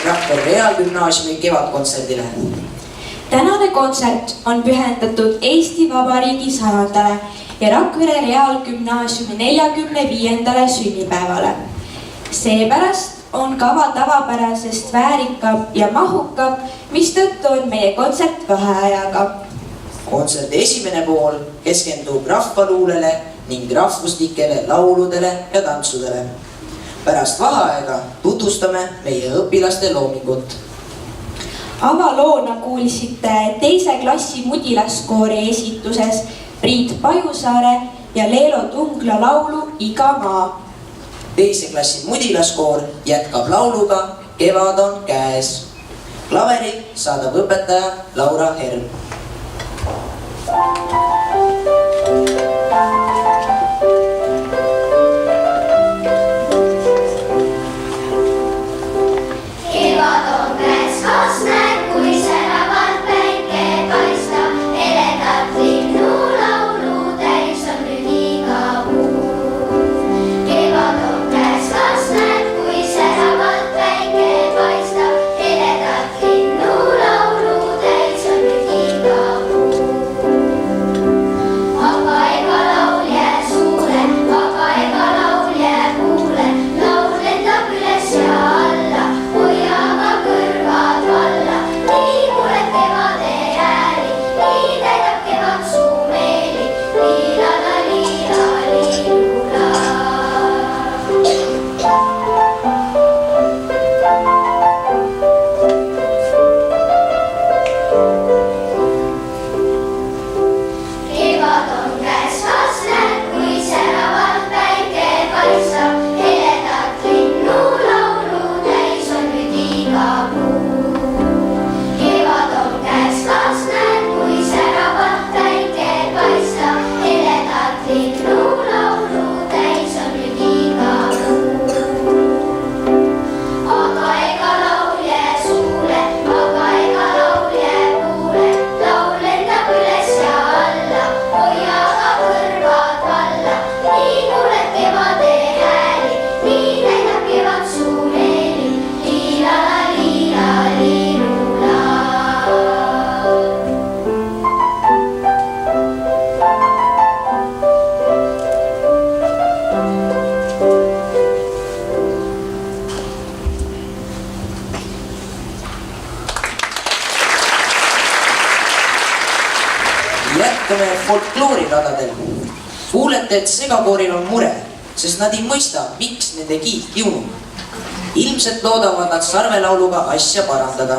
Rakvere Reaalgümnaasiumi kevadkontserdile. Tänane kontsert on pühendatud Eesti Vabariigi 100. ja Rakvere Reaalgümnaasiumi 45. sünnipäevale. Seepärast on kava tavapärasest väärikam ja mahukam, mistõttu on meie kontsert vaheajaga. Kontserdi esimene pool keskendub rahvaluulele ning rahvuslikele lauludele ja tantsudele. Pärast vaheaega tutvustame meie õpilaste loomingut. Avaloona kuulsite teise klassi mudilaskoori esituses Priit Pajusaare ja Leelo Tungla laulu Iga maa. Teise klassi mudilaskoor jätkab lauluga Kevad on käes. Klaverit saadab õpetaja Laura Herm. jätkame folklooriradadel. Kuulete, et segakooril on mure, sest nad ei mõista, miks nende kiht kiunub. Ilmselt loodavad nad sarvelauluga asja parandada.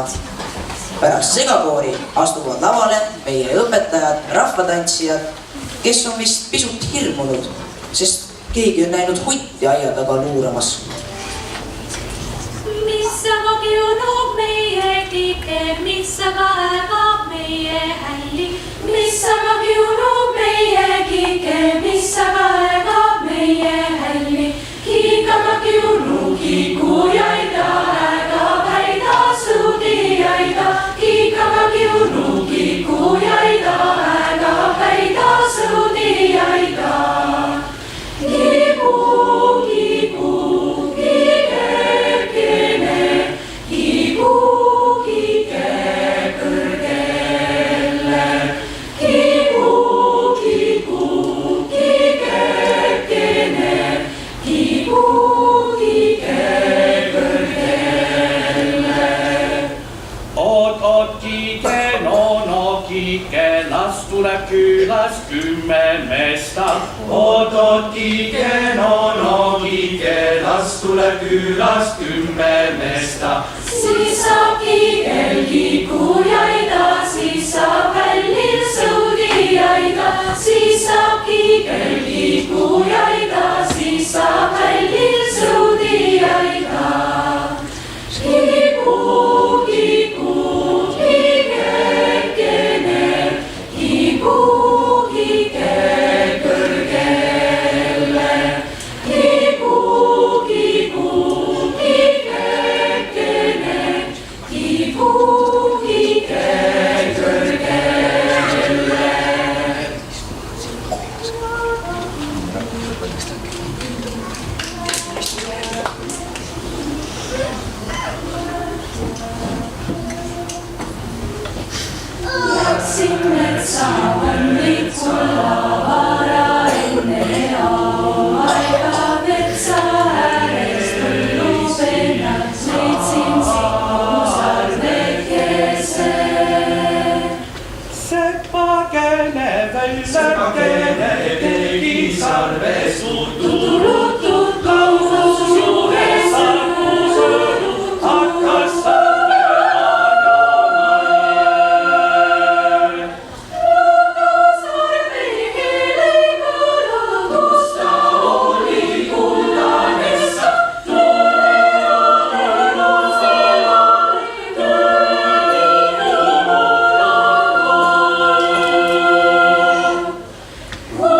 Pärast segakoori astuvad lavale meie õpetajad, rahvatantsijad, kes on vist pisut hirmunud, sest keegi on näinud hutti aia taga luuramas. Mis aga kiunub meie kike, mis aga ägab meie hälli, mis aga kiunub meie kike, mis aga ägab meie hälli. Kiikama kiunu kiku jaida, ägab häida suudi jaida. Kiikama kiunu kiku jaida, ägab häida suudi jaida. Kiku, kiku, kikekene, kiku, kike kõrgele. Kiku, kiku, kikekene, kiku, kike kõrgele. Oot, kike, no, kike, las tuleb külas 10 meesta. Oot, kike, no, kike, las tuleb külas 10 meesta. Siis saab kiigel kiku jaida, siis saab hällil sõudi jaida. Siis saab kiigel kiku jaida, siis saab hällil sõudi jaida. Kiku, kiku, kikekene, kiku, kike kõrgele. Kiku, kiku, kikekene, kiku, kike kõrgele. Läksin metsa õnnikul lavara enne auaega. Metsa ääres põllupennad leidsin sikusarnekese. Sepakene välja tegi sarves Tutulutud kaunus juures hakkas sarve ajama. sarve keele kõlanud, kus ta oli kullanessa.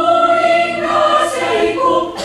Kuningas jäi kukk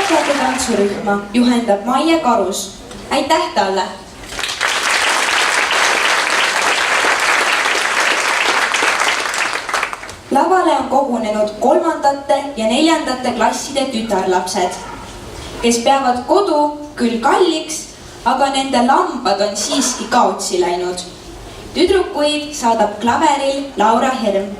Rahvateatri tantsurühma juhendab Maie Karus. Aitäh talle! Lavale on kogunenud 3. ja 4. klasside tütarlapsed, kes peavad kodu küll kalliks, aga nende lambad on siiski kaotsi läinud. Tüdrukuid saadab klaveril Laura Herm.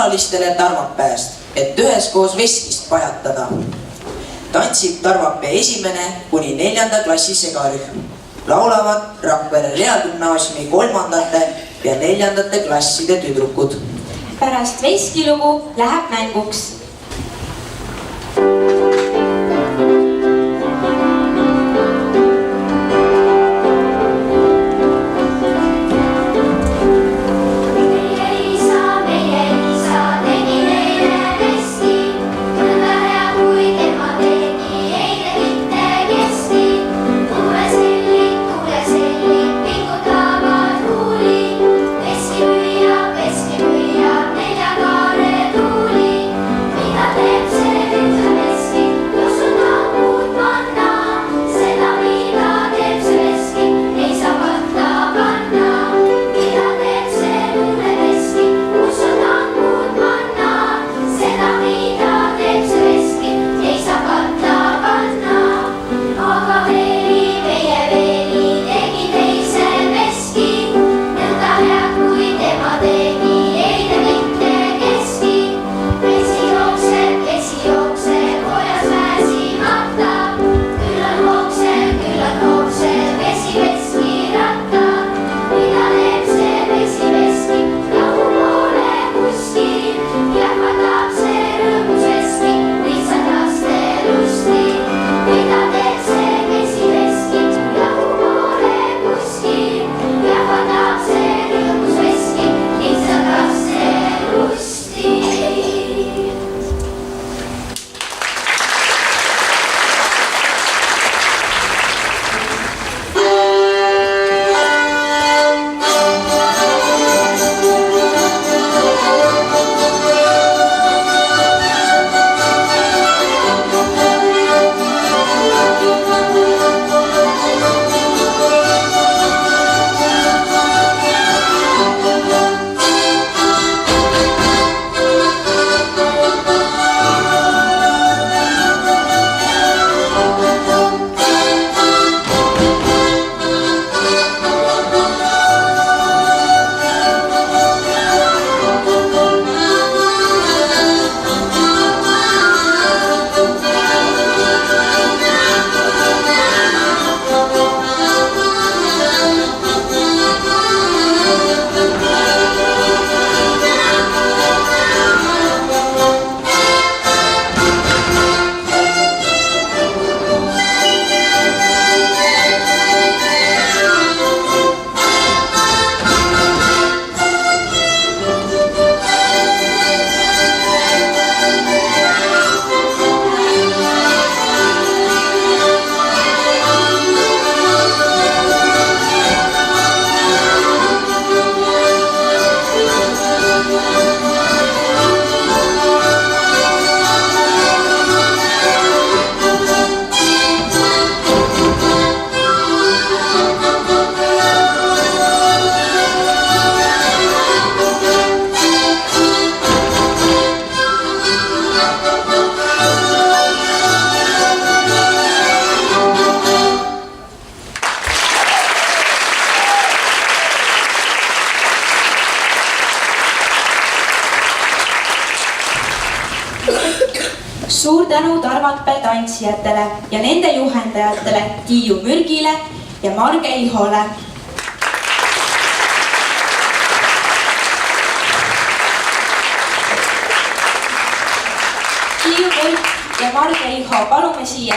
külalistele Tarvapäest, et üheskoos vestlist pajatada. Tantsib Tarvapea 1. kuni 4. klassi segarühm. Laulavad Rakvere Reagümnaasiumi 3. ja 4. klasside tüdrukud. Pärast vestilugu läheb mänguks. Pesi müüa, pesi suur tänu Tarvapere tantsijatele ja nende juhendajatele Tiiu Mürgile ja Marge Ihole. Tiiu Mürg ja Marge Iho, palume siia.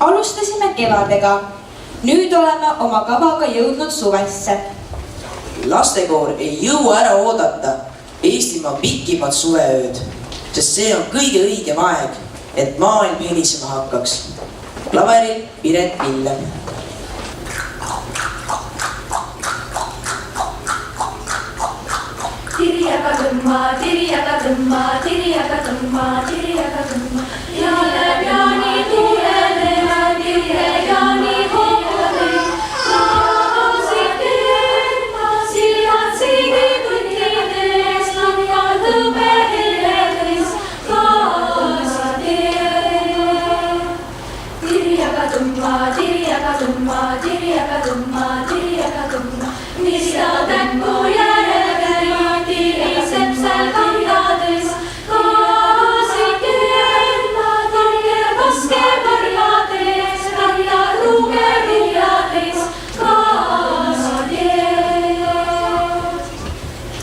Alustasime kevadega. Nüüd oleme oma kavaga jõudnud suvesse. Lastekoor ei jõua ära oodata Eestimaa pikimat suveööd, sest see on kõige õigem aeg, et maailm helisema hakkaks. Klaveril Piret Villem. Tiriaga tõmma, tiriaga tõmma, tiriaga tõmma, tiriaga tõmma. Jaani tuulele, jaani hoogale. Kaasid teema, siljad siigi tunnides, langad õmeheledes. Kaasid teema. Tiriaga tõmma, tiriaga tõmma, tiriaga tõmma, tiriaga tõmma. Mida täppu järele tiriseb seal kandades. Kaasid teema, tiriaga paske võrgades, kanda ruuge viljades. Kaasid teema.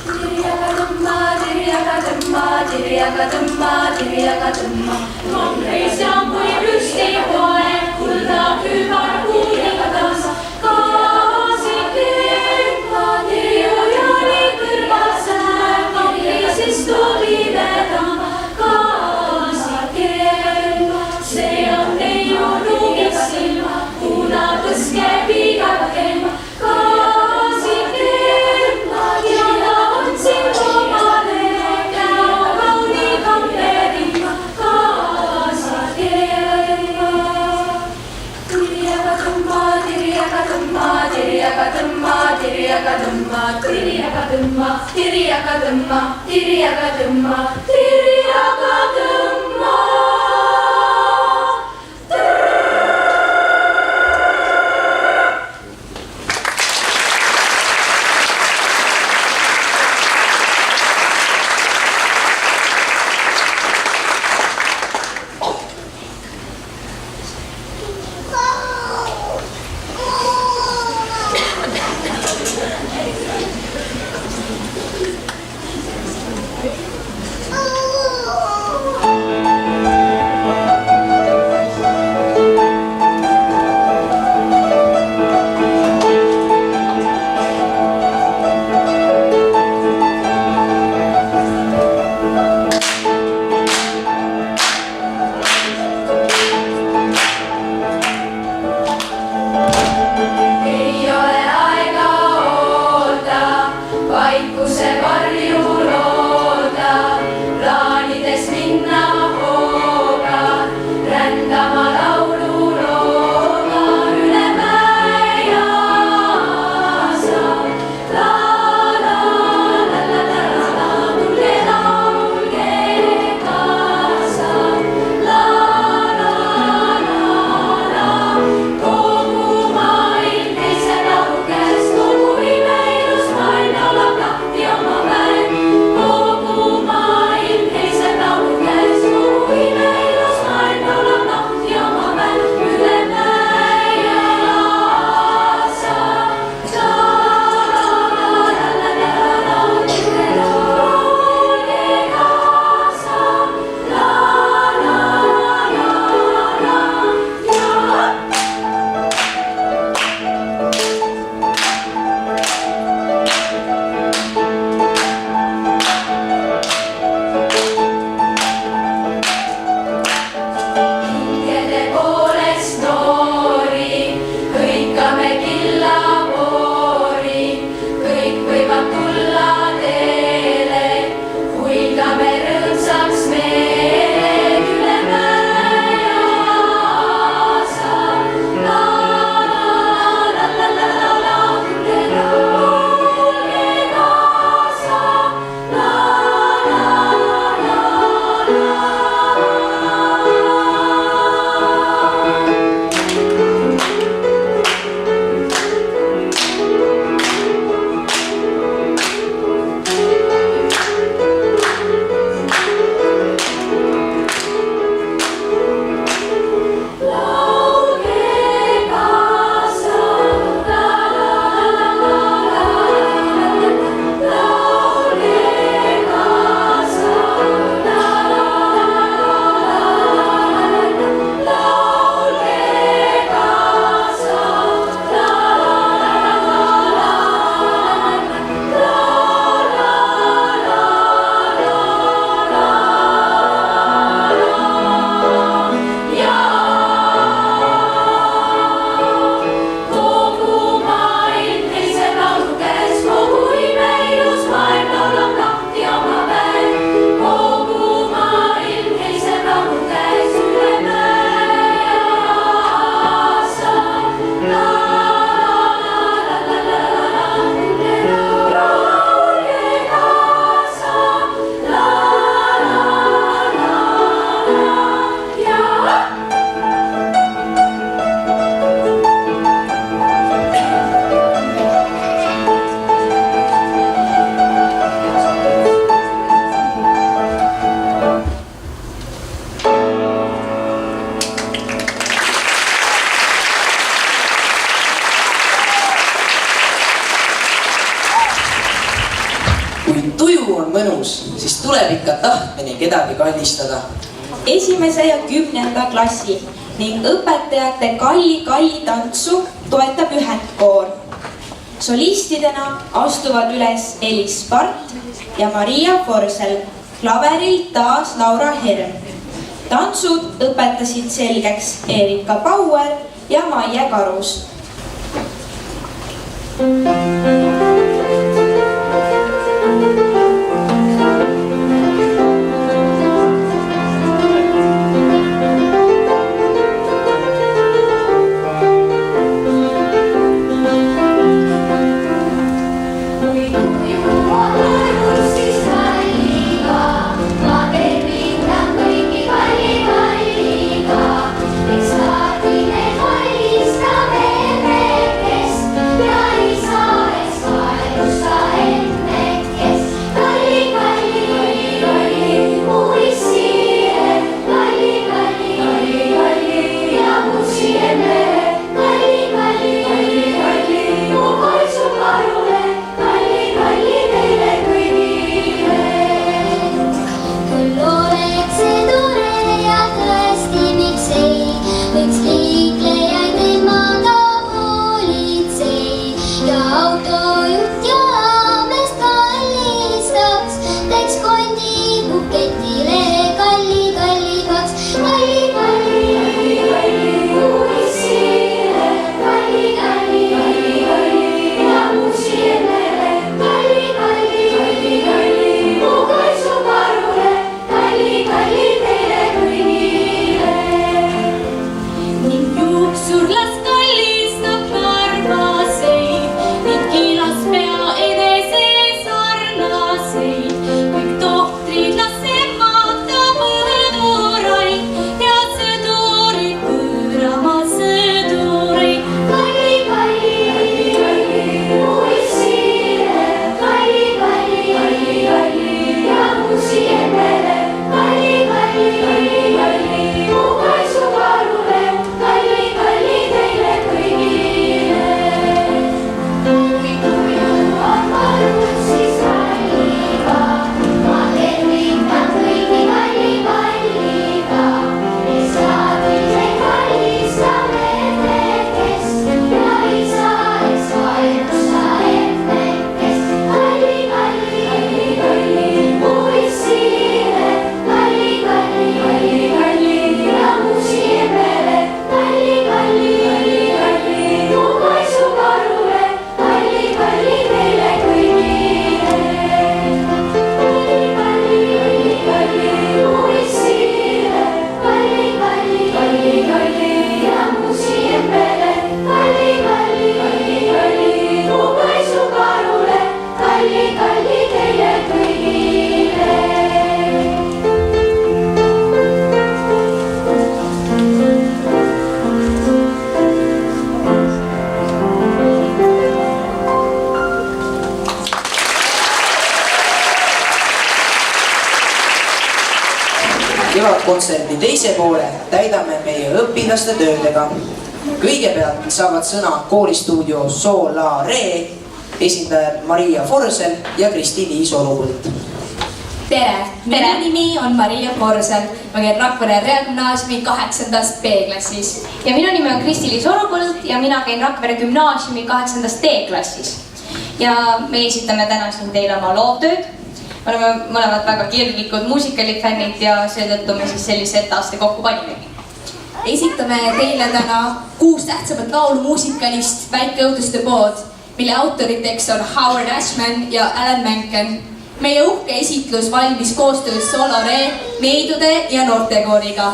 Tiriaga tõmma, tiriaga tõmma, tiriaga tõmma, tiriaga tõmma. Mongreis jammui püsti poeg, kulda kübar kuuliga taas. Kaasid teema, tiriu jaani kõrvas näeb, mongreis istub vedama. Kaasid teema, see on neiu nuugis silma, kuna põske piigaga käima. Kaasid teema, teada on siin omale, käo kauni kamperima. Kaasid teema. Tiriaga tõmma, tiriaga tõmma, tiriaga tõmma, tiriaga tõmma, tiriaga tõmma, tiriaga tõmma, tiriaga tõmma, tiriaga tõmma. Kui tuju on mõnus, siis tuleb ikka tahtmine kedagi kallistada. 1. ja 10. klassi ning õpetajate kalli tantsu toetab ühendkoor. Solistidena astuvad üles Elis Part ja Maria Forsell, klaveril taas Laura Herm. Tantsud õpetasid selgeks Erika Bauer ja Maie Karus. Kevadkontserdi teise poole täidame meie õpilaste töödega. Kõigepealt saavad sõna koolistuudio So La Re esindajad Maria Forsell ja Kristi-Liis Olupõld. Tere! Minu nimi on Maria Forsell. Ma käin Rakvere Gümnaasiumi 8. B-klassis. Ja minu nimi on Kristi-Liis Olupõld ja mina käin Rakvere Gümnaasiumi 8. D-klassis. Ja me esitame täna siin teile oma loovtööd. Me oleme mõlemad väga kirglikud muusikalifännid ja seetõttu me siis sellise etteaste kokku panimegi. Esitame teile täna 6 tähtsamat laulu muusikalist Väikeõuduste pood, mille autoriteks on Howard Ashman ja Alan Menken. Meie uhke esitlus valmis koostöös So La Re, Neidude ja noortekooriga.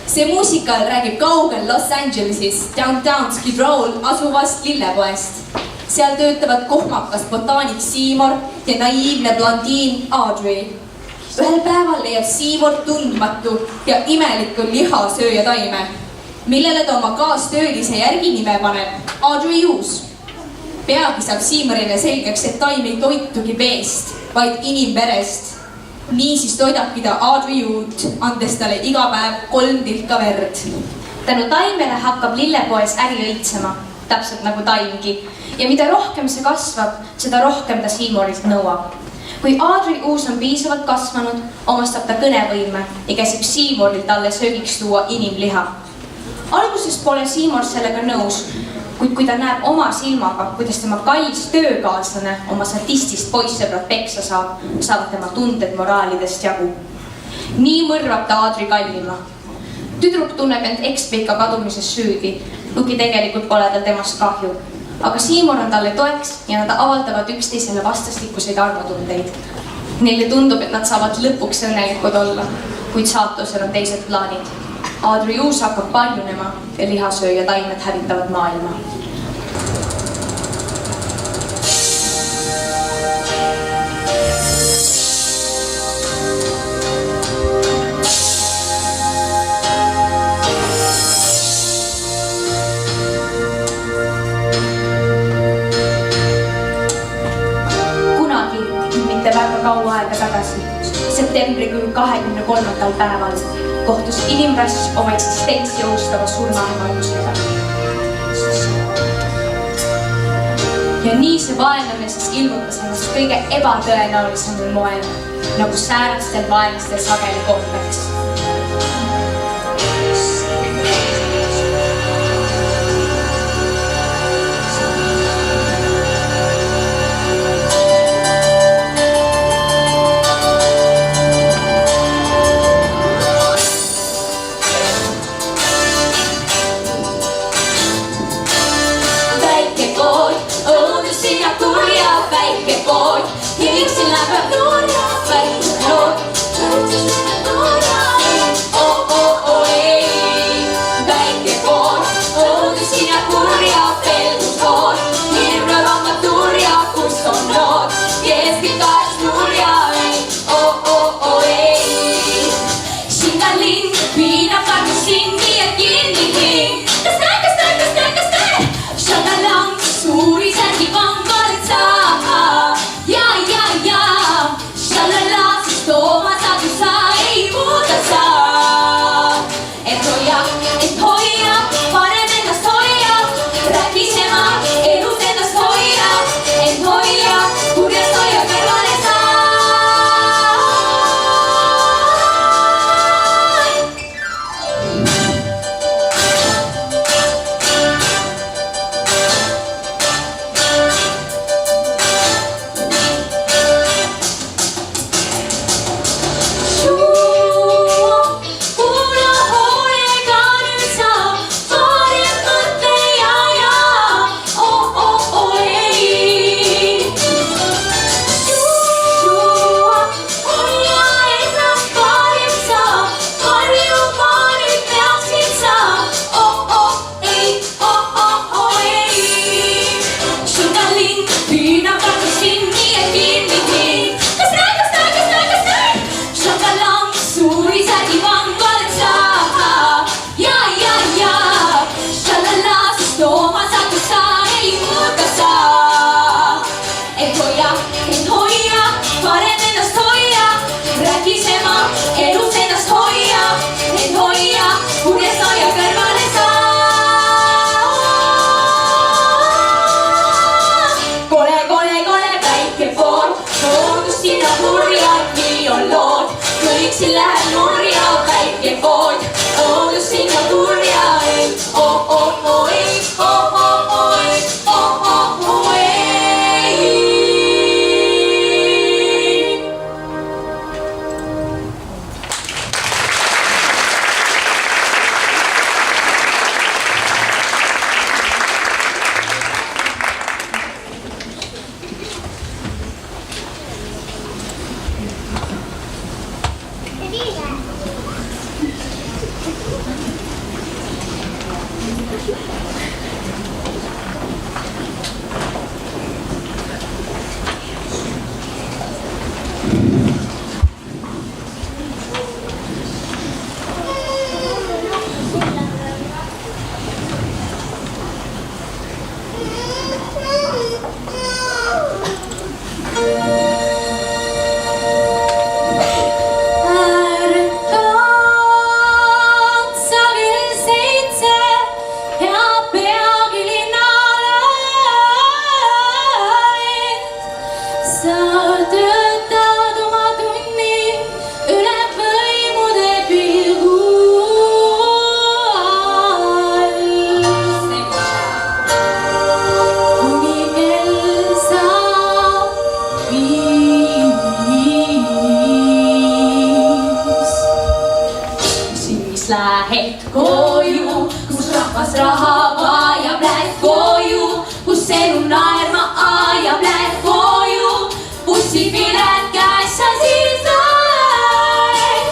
See muusikal räägib kaugel Los Angelesis, downtown Skid Row asuvast lillepoest. Seal töötavad kohmakas botaanik Seymour ja naiivne blondiin Audrey. Ühel päeval leiab Seymour tundmatu ja imeliku lihasööja taime, millele ta oma kaastöölise järgi nime paneb Audrey Hughes. Peagi saab Seymourile selgeks, et taim ei toitugi veest, vaid inimverest. Niisiis toidabki ta Audrey Hughes, andes talle iga päev 3 tilka verd. Tänu taimele hakkab lillepoes äri õitsema, täpselt nagu taimgi. Ja mida rohkem see kasvab, seda rohkem ta Seymourit nõuab. kui Aadri Uus on piisavalt kasvanud, omastab ta kõnevõime ja käsib Seymouril talle söögiks tuua inimliha. Alguses pole Seymour sellega nõus, kuid kui ta näeb oma silmaga, kuidas tema kallis töökaaslane oma sadistist poissõbrad peksa saab, saavad tema tunded moraalidest jagu. Nii mõrvab ta Aadri kallima. Tüdruk tunneb end ekspika kadumises süüdi, kuigi tegelikult pole tal temast kahju. Aga Seymour on talle toeks ja nad avaldavad üksteisele vastastikuseid armutundeid. Neile tundub, et nad saavad lõpuks õnnelikud olla, kuid saatusel on teised plaanid. Aadri Uus hakkab paljunema ja lihasööja taimed hävitavad maailma. Väga kaua aega tagasi, septembrikuu 23. päeval kohtus inimrass oma eksistentsi ohustava surmaarvamusega. Ja nii see vaenlane siis ilmutas ennast kõige ebatõenäolisemal moel, nagu säärastel vaenlastel sageli kombeks. that guy says he's lying.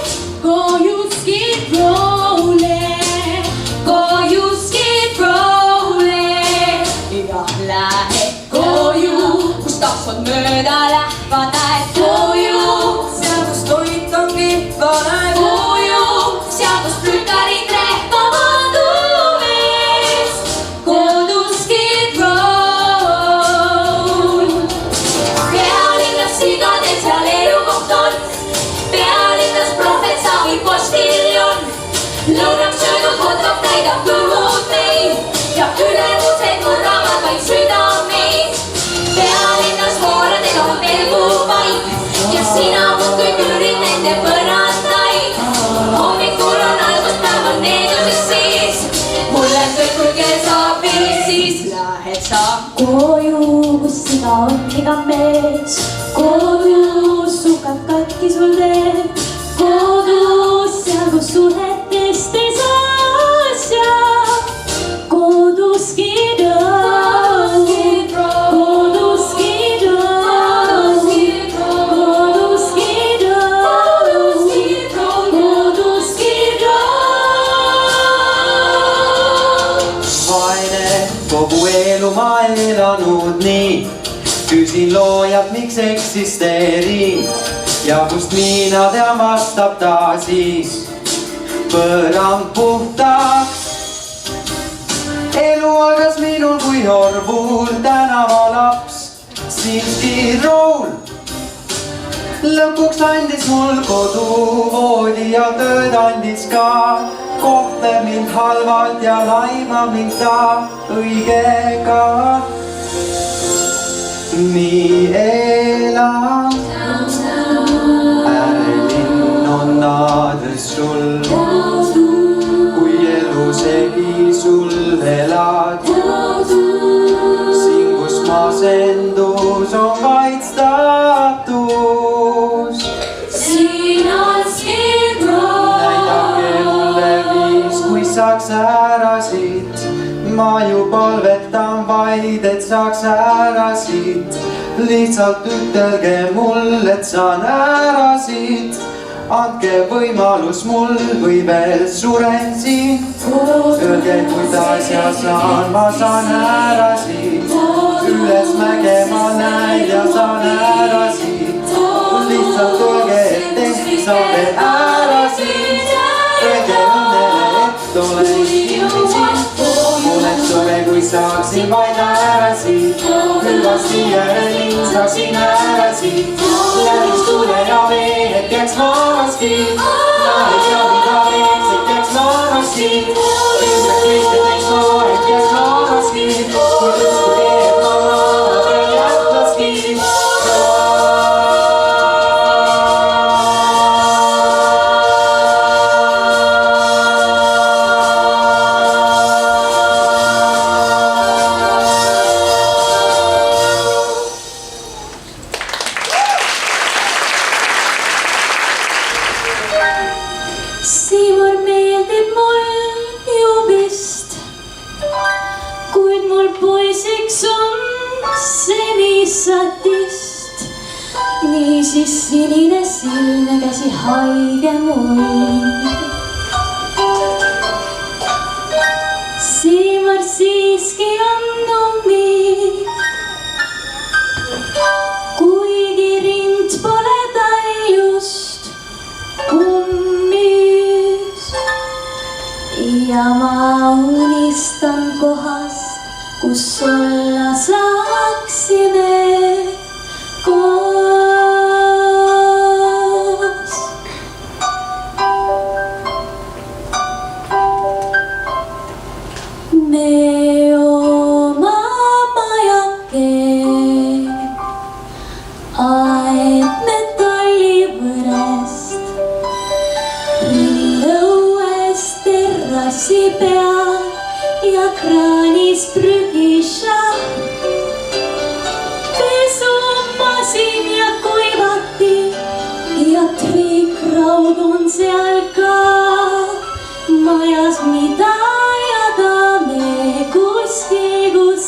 Go you skid rolling, go you skid rolling. Ja lähed koju, kus tahvad mööda läheva näed koju. Seal kus toit on kihva näed koju, seal kus prükarid rehkavad uumist. Kodus skid roll. Pealinnas sigadel seal elukoht on, pealinnas prohvet savi postiljon. Lõunaks söödud hotdog täidab kõhud meid ja ülemused murravad vaid südameid. Pealinnas vooradel on pelgupaik ja sina muudkui küürid nende põrandaid. Hommikul on alguspäeval needuses siis, mulle kõik saab viis, siis lähed sa koju, kus siga on iga mees. Koju, sukad katki sul teed. Kodus, seal kus suhetest ei saa asja. Kodus skid roll, kodus skid roll, kodus skid roll, kodus skid roll. Vaene kogu elu ma elanud nii, küsin loojalt, miks eksisteerin ja kust miinad ja vastab ta siis põrand puhtaks. Elu algas minul kui Orvul tänavalaps, Skid Roll. Lõpuks andis mul kodu, voodi ja tööd andis ka. Kohtleb mind halvalt ja laimab mind ta õigega. Nii elan, äärelinn on naadres sul. Kui elu segi sul elad, siin kus masendus on vaid staatus. Siin on skid roll. Näidake mulle viis, kui saaks ära siit. Ma ju palvetan vaid, et saaks ära siit. Lihtsalt ütelge mul, et saan ära siit. Andke võimalus mul või veel suren siin. Öelge, kuidas ja ma saan ära siit. Üles mäge ma näin ja saan ära siit. Lihtsalt öelge, et tehti saab veel ära siit. Öelge õnnele, et olen siin. Oleks tore, kui saaksin vaid ära siit. Hüvasti järelin saaksin ära siit. Lähiks tule ja vee, et jääks maamaski. Lähiks ja mida veeks, et jääks maamaski. Ümbraks vist, et läks maa, et jääks maamaski. Kui tõsku teeb ma maama, ei jätlaski. Siimur meeldib mul ju vist, kuid mul poisiks on senisatist. Niisiis sinine silme käsi haige mul. Siimur siiski on ummik, kuigi rind pole tal just kummis. Ja ma unistan kohast, kus olla saaksime koos. Me oma majake aed metallivõrest, lõues terrassi peal ja kraanis prügišah. Pesumasin ja kuivati ja triikraud on seal ka. Majas mida jagame kuskil, kus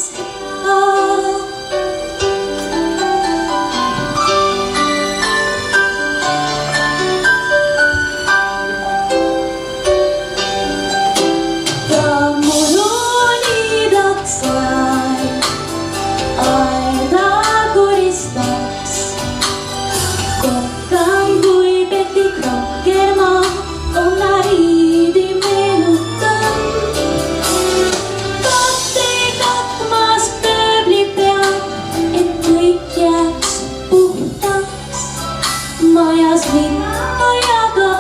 takerma oma riidi meenutan. Kate katmas pööbli peal, et kõik jääks puhtaks. Majas minna jaga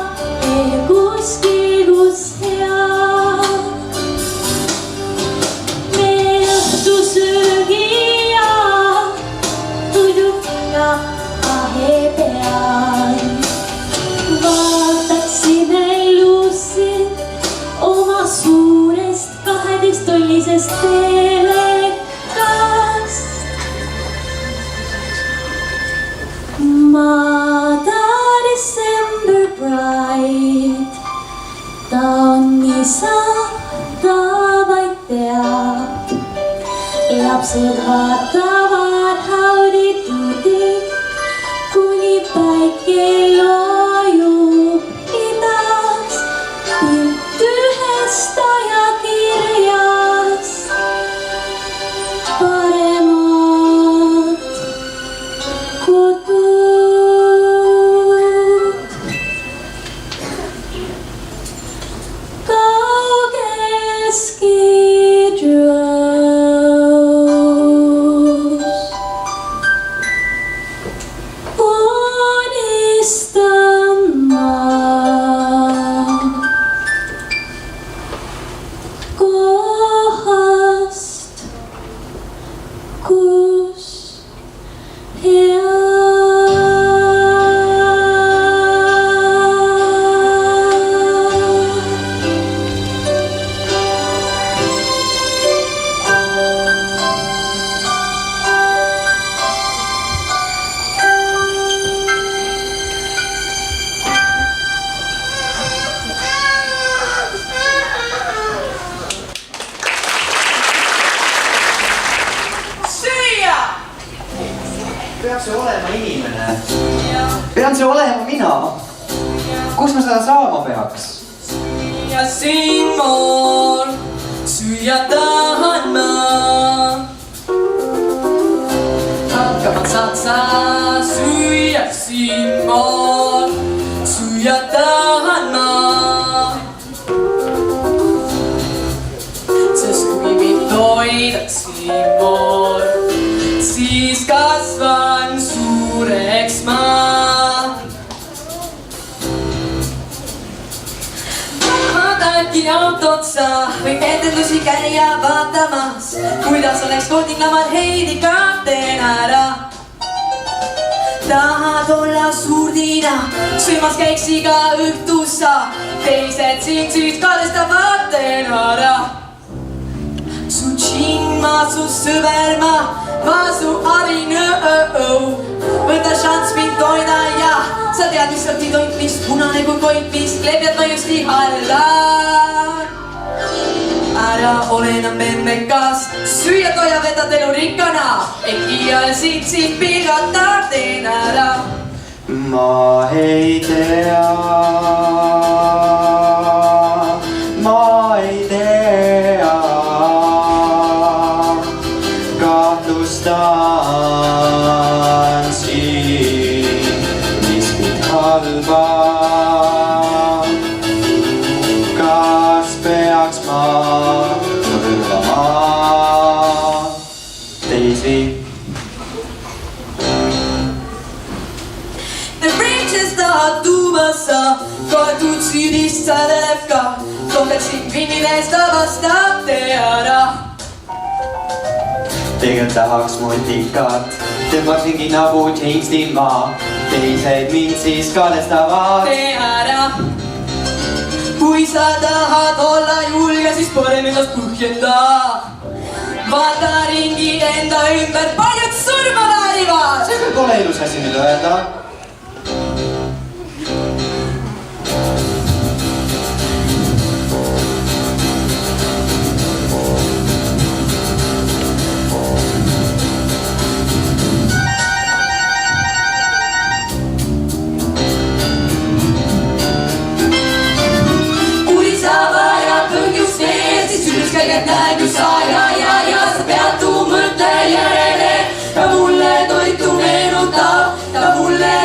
kuskil, kus hea. Me õhtusöögia tuduka ahe peal. Vaataksime Lucid oma suurest 12-tollisest telekast. Mada December bright, ta on isa, ta vaid teab. Lapsed vaatavad haudituudi, kuni päike loojub idas. Pilt ühest ajakirjas, paremat kodud. Kaugel skidroos unistama kohast, kus hea. Peaks see olema inimene? Pean see olema mina? Kus ma seda saama peaks? Ja siinpool süüa tahan ma. Hakkama saad sa süüa siinpool, süüa tahan ma. Sest kui mind toidad siinpool, siis kasvan suureks ma. Tahangi autot sa või etendusi käia vaatamas, kuidas oleks Kodinamaal Heidi Kapten ära. Tahad olla suurdina, söömas käiks iga õhtus sa, teised sind siis kadestavad ära. Su džinn, ma su sõber, ma su abinõu. Võta šants mind toida ja sa tead, mis on nii toit, mis punane kui koit, mis klebjad ma just ihalla. Ära ole enam memmekas, süüa toia vetad elu rikkana, et iial siit pilgata teen ära. Ma ei tea, ma ei tea. Kahtlustan siin miskit halba. Kas peaks ma kõrvama teisi? The bridges tahad tuumassa, kaetud süüdist sa läheb ka, tohdaksid vinnidest avastab tee ära. Tegelikult tahaks multikat, tõmbaksingi nagu James Dean ma, teised mind siis kadestavad. Tee ära. Kui sa tahad olla julge, siis parem ennast põhjenda. Vaata ringi enda ümber, paljud surma väärivad. See pole ilus asi nüüd öelda. Näed ju sa ja sa pead tu mõtle järele. Ta mulle toitu meenutab, ta mulle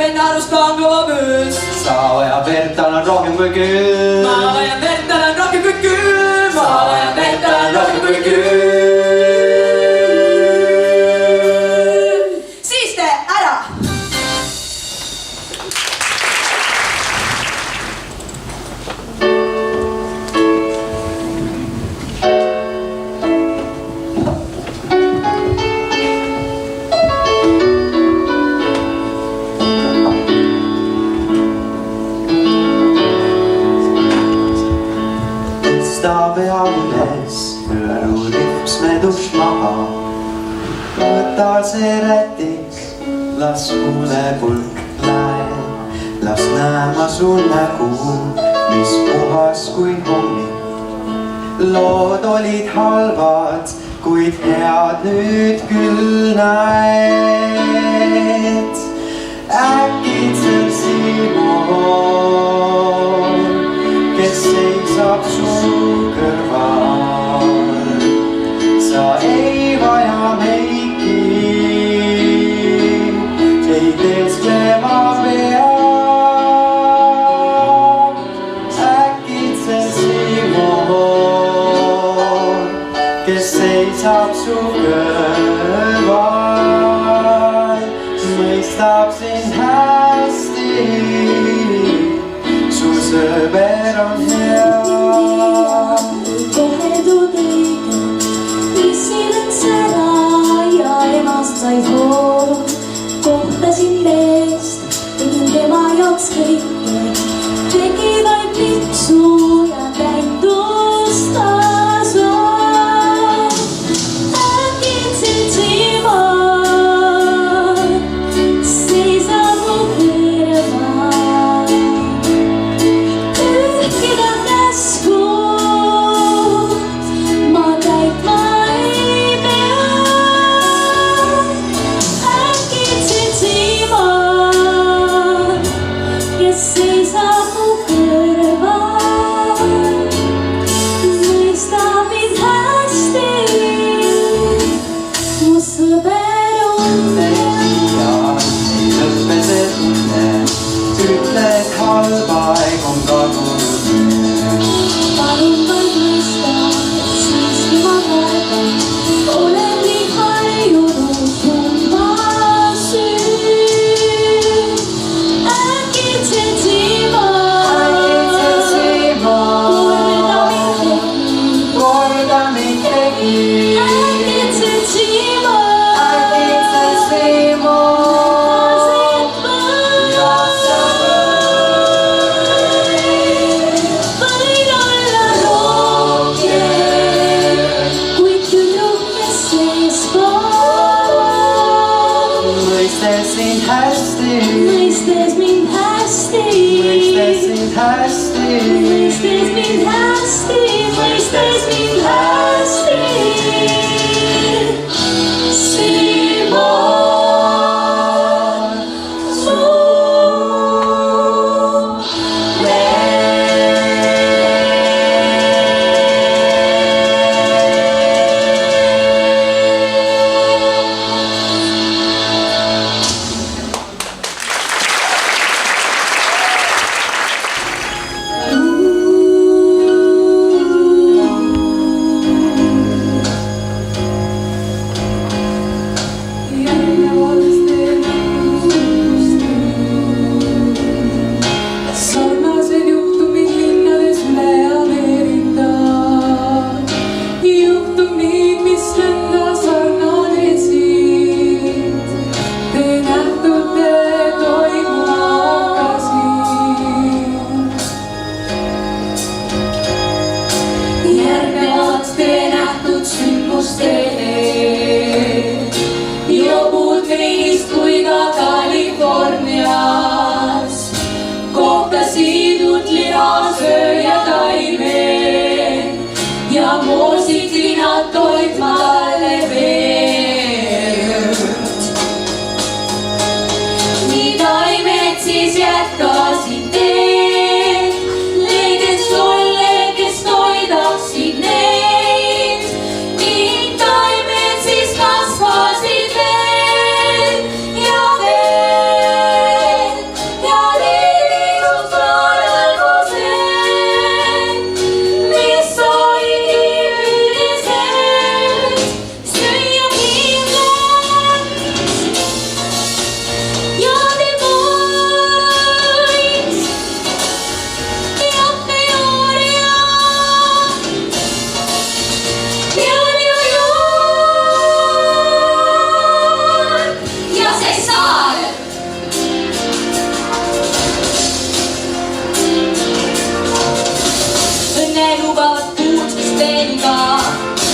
enne arust kaangava möös. Sa vajab verd, tal on rohkem kui külm. Ma vajan verd, tal on rohkem kui külm. Ma vajan verd, tal on rohkem kui külm. Siis tee ära. Pea üles, kõrurips medus maha. Võta see rätik, las kuule pulk läheb. Las näema su nägu, mis puhas kui hommik. Lood olid halvad, kuid head nüüd küll näed. Äkitsel Simon, kes seisab su kõrval. Sa ei vaja meiki, ei teesklema pea. Äkitsel Simon, kes seisab su kõrval, mõistab sind hästi. Su sõber on hea. Koheldud õige, issileks ära ja emast sai hool. Kohtasin meest, tegin tema jaoks kõike. Tegi vaid lipsu ja tändust tasu. Äkitselt Simon seisab mu kõrval. Ühkida käsku ma täitma ei pea. Äkitselt Simon, kes seisab mu kõrval, mõistab mind hästi, mu sõber on hea. Ja ei lõppe see tunne, ütle, et halba aeg on kadunud nüüd. Palun vaid mõista, et siiski ma kardan, olen nii harjunud tundma süüd. Äkitselt Simon, Korda mind tegi. äkitselt Simon, võin olla rohkem, kuid tüdruk, kes seespool, Mõistes sind hästi, mõistes mind hästi, mõistes sind hästi. mõistes mind hästi, mõistes mind hästi. Simon, su sarnased juhtumid linnades üle Ameerika. Juhtumid, mis enda sarnanesid, nähtutele toimuma hakkasid. Järgnevad nähtud sündmustele, jobud Veinist kui ka Californias. Kohtasid utlinasööja taimed ja moosid linad toitma talle veelt. Nii taimed siis jätkasid teed, leides sulle, kes toidaksid neid. Ning taimed siis kasvasid veel ja veel.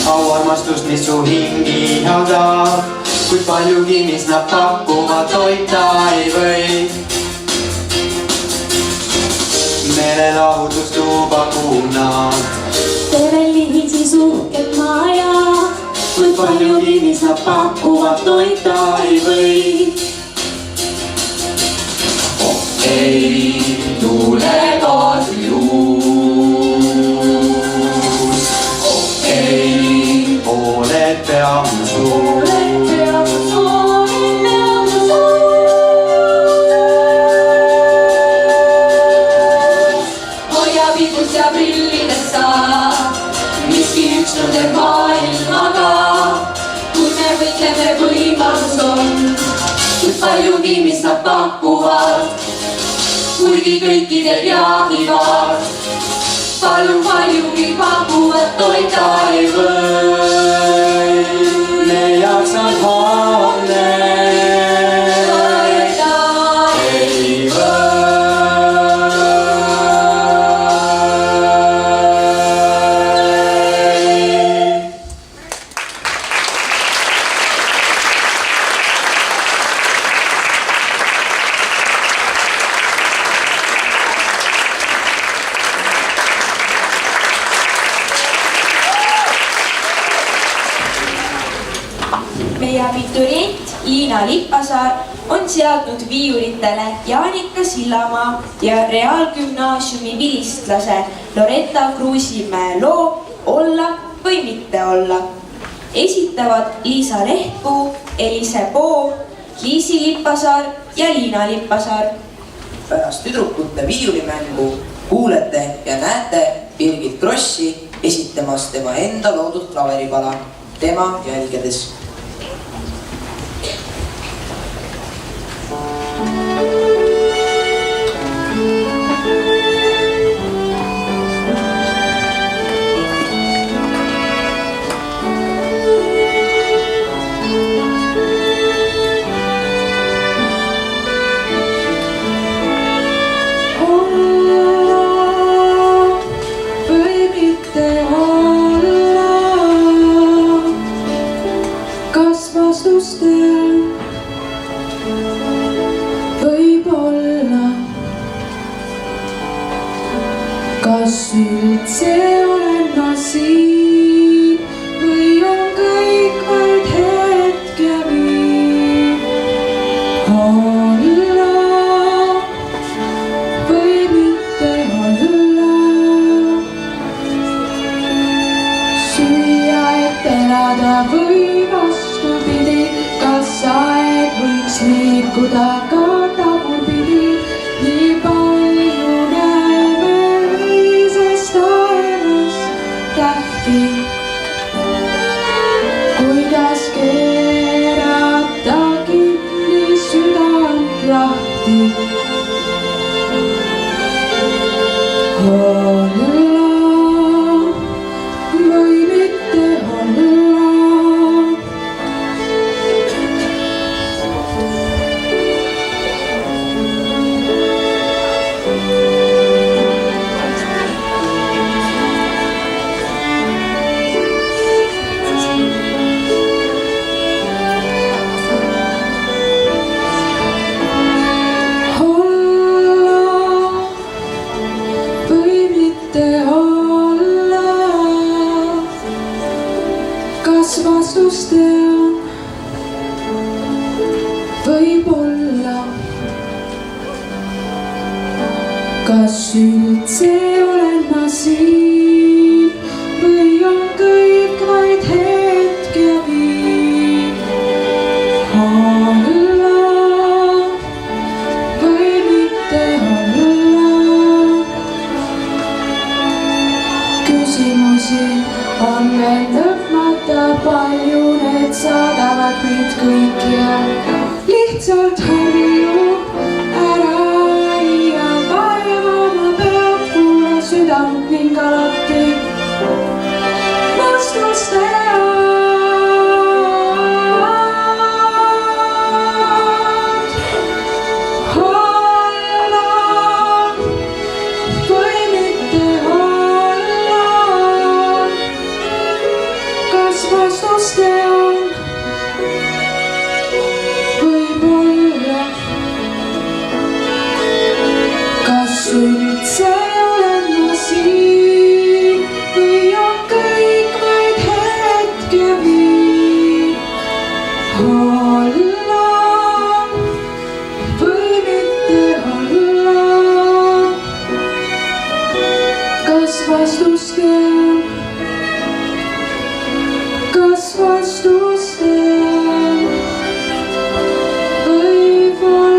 auarmastust, mis su hing ihaldab, kuid paljugi, mis nad pakuvad, toita ei või. Meelelahutust lubagu nad, tervelihisi suhked maja, kuid paljugi, mis nad pakuvad, toita ei või. ei tule karjus, ei pooled peamu suur. hoia vigus ja prillidessa, miski üks nende maailmaga, kui me võitleme, võimalus on, kuid paljugi, mis nad pakuvad, kuigi kõikidel jaagivad, paljugi pakuvad, toita ei või. leiaks nad homne, toita ei või. meie abiturient Liina Lippasaar on seadnud viiulitele Jaanika Sillamaa ja Reaalgümnaasiumi vilistlase Loretta Kruusimäe loo Olla või mitte olla. Esitavad Liisa Lehtpuu, Elise Poo, Liisi Lippasaar ja Liina Lippasaar. Pärast tüdrukute viiulimängu kuulete ja näete Birgit Krossi esitamas tema enda loodud klaveripala Tema jälgedes. Kas üldse olen ma siin või on kõik vaid hetk ja viib? Olla või mitte olla? Süüa, et elada või vastupidi, kas aeg võiks liikuda ka tagurpidi? Nii palju näeme õisest taevast tähti, kuidas keerata kinni südant lahti. Olla või mitte olla? Vastus tean, võib-olla. Kas üldse olen ma siin või on kõik vaid hetk ja viib? Olla või mitte olla? Küsimusi on veel lõpmata palju, need saadavad meid kõiki ja lihtsalt harjub ära ja vaevama peab kuule südant ning alati vastuste olla või mitte olla. vastus tean? Võib-olla. Kas üldse olen ma siin või on kõik vaid hetk ja viin? Olla või mitte olla? Kas vastus tean? Kas vastus tean? Võib-olla.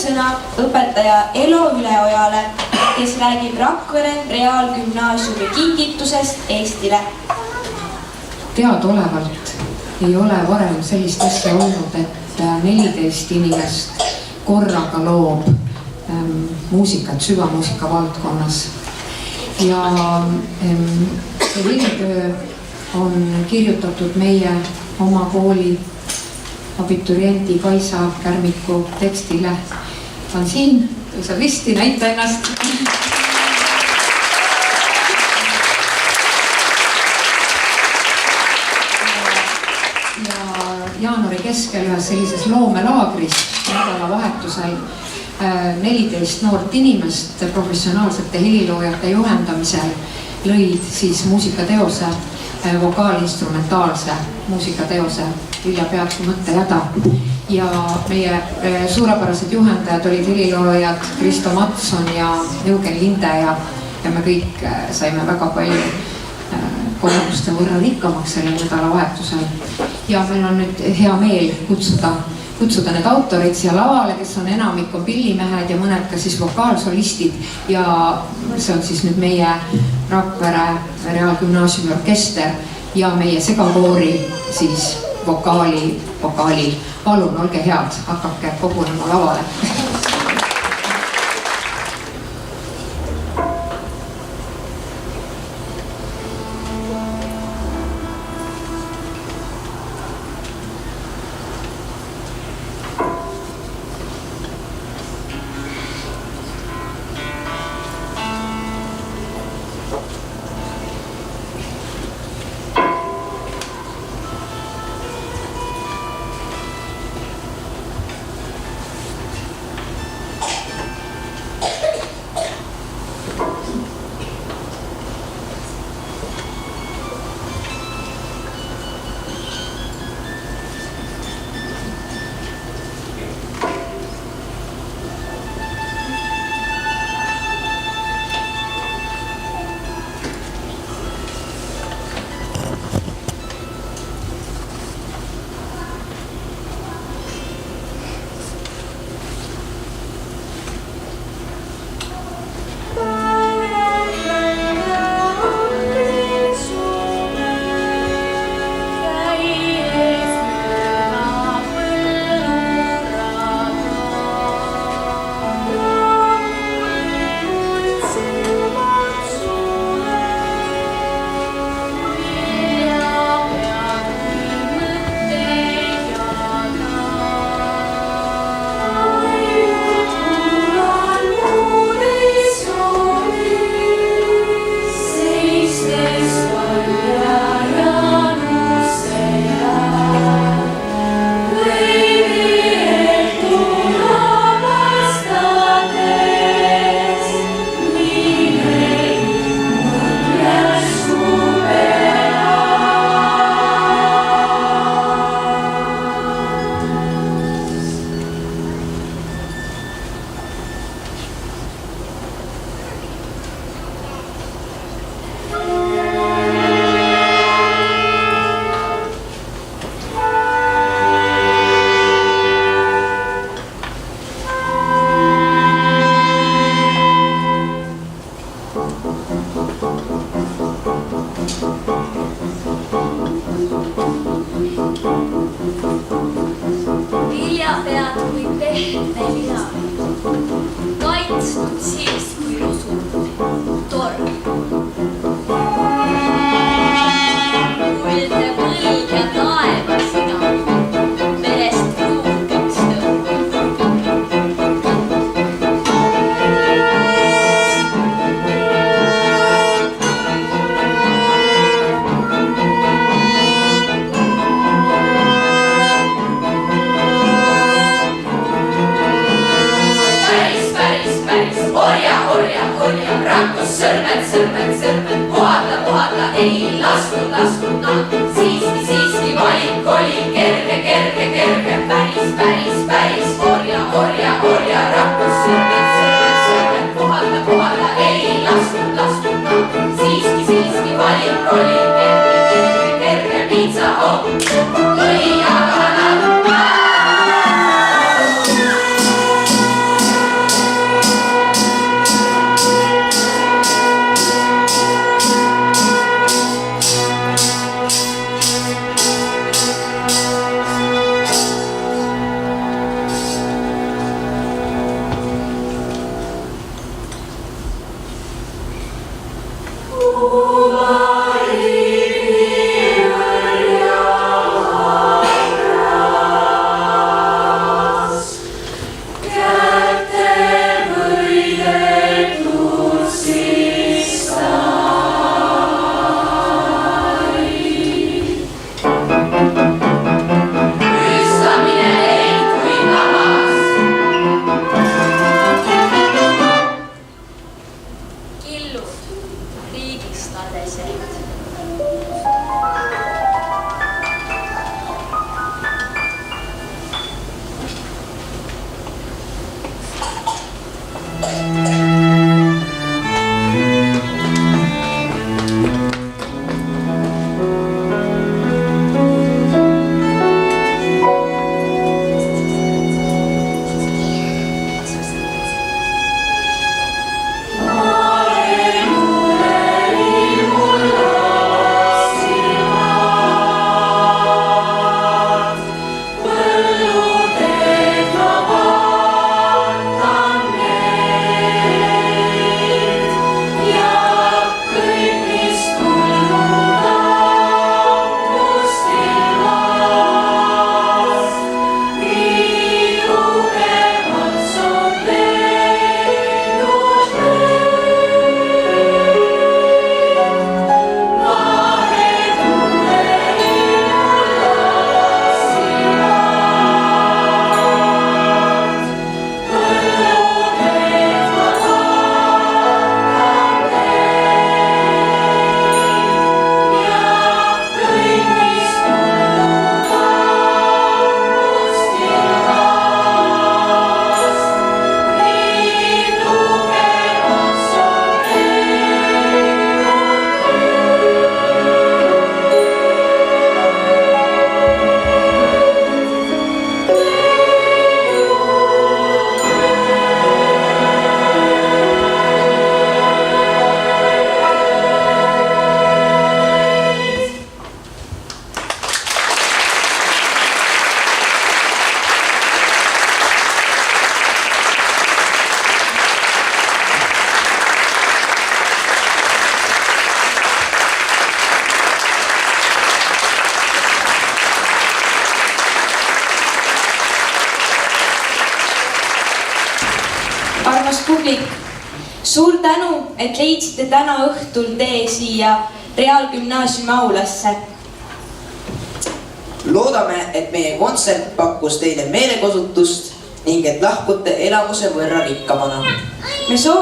sõna õpetaja Elo Üleojale, kes räägib Rakvere Reaalgümnaasiumi kingitusest Eestile. Teadaolevalt ei ole varem sellist asja olnud, et 14 inimest korraga loob muusikat süvamuusika valdkonnas. Ja see helitöö on kirjutatud meie oma kooli abituriendi Kaisa Kärmiku tekstile. Ta on siin, tõuseb risti, näita ennast. Ja jaanuari keskel ühes sellises loomelaagris nädalavahetusel 14 noort inimest professionaalsete heliloojate juhendamisel lõid siis muusikateose, vokaalinstrumentaalse muusikateose Vilja Peatsu mõttejäda. Ja meie suurepärased juhendajad olid heliloojad Kristo Matson ja Eugen Linde ja me kõik saime väga palju kogemuste võrra rikkamaks sellel nädalavahetusel. Ja meil on nüüd hea meel kutsuda need autorid siia lavale, kes on enamik on pillimehed ja mõned ka siis vokaalsolistid. Ja see on siis nüüd meie Rakvere Reaalgümnaasiumi orkester ja meie segakoori siis vokaali. Palun, olge head, hakake kogunema lavale. orja, rakkus sõrmed, puhata ei lastud nad. Siiski valik oli kerge, päris, orja, rakkus sõrmed, puhata ei lastud nad. Siiski valik oli kerge, piitsa hopp, lõi aga nad. Armas publik, suur tänu, et leidsite täna õhtul tee siia Reaalgümnaasiumi aulasse. Loodame, et meie kontsert pakkus teile meelekosutust ning et lahkute elamuse võrra rikkamana. Me soovime